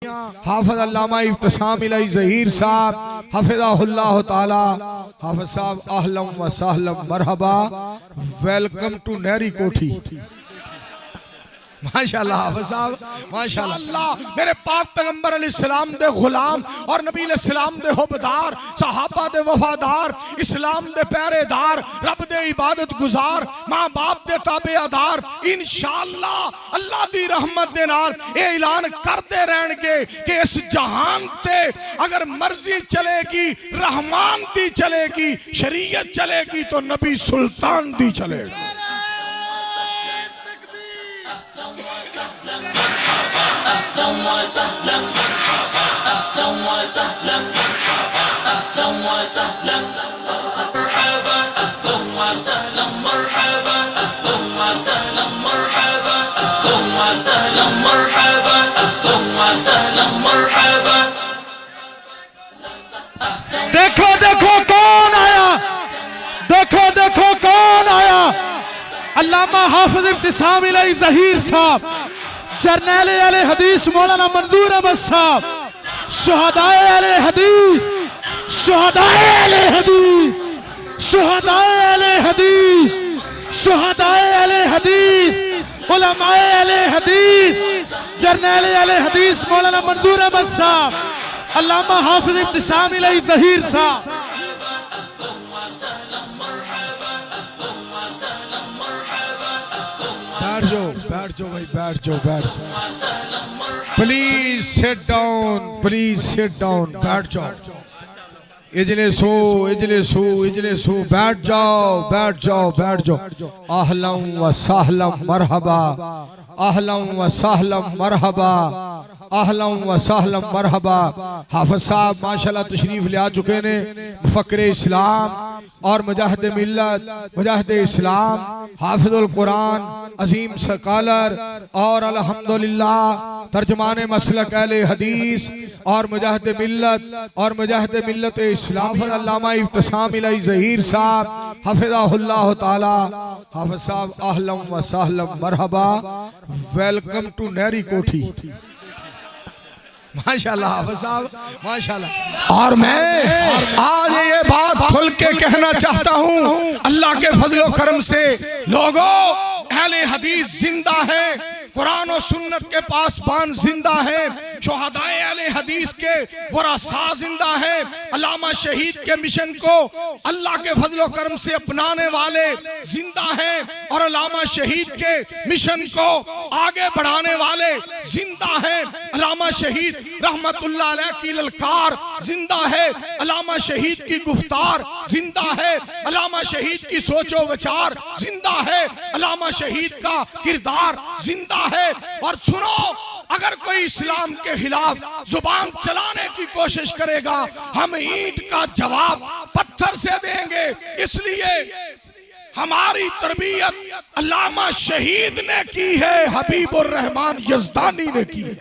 हाफिज अल्लामा इब्तिसाम इलाही ज़हीर साहब हफिज़हुल्लाह ताला। हाफिज साहब अहलम व सहलम मरहबा, वेलकम टू नहरी कोठी। माशाअल्लाह हाफिज साहब माशाअल्लाह। मेरे पाक पैगंबर अलैहिस्सलाम दे गुलाम और नबी अलैहिस्सलाम दे हुबदार, सहाबा दे वफादार, इस्लाम दे पहरेदार, रब दे इबादत गुजार, मां बाप दे ताबेदार, इंशाअल्लाह अल्लाह दी रहमत दे नाल ये ऐलान करते रहणगे कि इस जहान ते अगर मर्जी चलेगी, रहमान दी चलेगी, शरीयत चलेगी तो नबी सुल्तान दी चलेगी। देखो देखो कौन आया, देखो देखो कौन आया। अल्लामा हाफिज इब्तिसाम इलाही ज़हीर साहब, जर्नैल अहले हदीस मौलाना मंजूर अहमद साहब, शुहदाए अहले हदीस, शुहदाए अहले हदीस, शुहदाए अहले हदीस, शुहदाए अहले हदीस, उलमाए अहले हदीस, जर्नैल अहले हदीस मौलाना मंजूर अहमद साहब, अल्लामा हाफिज इब्तिसाम इलाही ज़हीर साहब। बैठ जाओ भाई, बैठ जाओ, बैठ जाओ। Please sit down, please sit down, बैठ जाओ। इजलिसो इजलिसो इजलिसो, बैठ जाओ, बैठ जाओ, बैठ जाओ। अहलम व सहलम मरहबा, अहलम व सहलम मरहबा, अहलम व सहलम मरहबा। हाफिज साहब माशाल्लाह तशरीफ ले आ चुके ने, मुफक्किर इस्लाम और मुजाहिद मिल्लत, मुजाहिद इस्लाम, हाफिजुल कुरान, अजीम स्कॉलर और अल्हम्दुलिल्लाह तर्जुमाने मसलक अहले हदीस और मुजाहिद मिल्लत और मुजाहिद मिल्लत इस्लाम अल्लामा इब्तिसाम इलाही ज़हीर साहब हफिज़हुल्लाह ताला। हाफिज साहब अहलम व सहलम मरहबा, वेलकम टू नहरी कोठी। माशाल्लाह हाफिज साहब माशाल्लाह। और मैं आज ये बात खुल के कहना चाहता हूँ, अल्लाह के फजलो करम से लोगों, अहले हदीस जिंदा है, कुरान और सुन्नत के पासबान जिंदा है, शुहदाए अहले हदीस के वरासा जिंदा है, अल्लामा शहीद के मिशन को अल्लाह के फजलो करम से अपनाने वाले जिंदा हैं और अल्लामा शहीद के मिशन को आगे बढ़ाने वाले जिंदा हैं। अल्लामा शहीद रहमतुल्लाह अलैह की ललकार जिंदा है, अल्लामा शहीद की गुफ्तार जिंदा है, अल्लामा शहीद की सोचो विचार जिंदा है, अल्लामा शहीद का किरदार जिंदा है। और सुनो, अगर कोई इस्लाम के खिलाफ जुबान चलाने की कोशिश करेगा, हम ईंट का जवाब पत्थर से देंगे। इसलिए हमारी तरबियत अल्लामा शहीद ने की है, हबीबुर रहमान यज़दानी ने की है।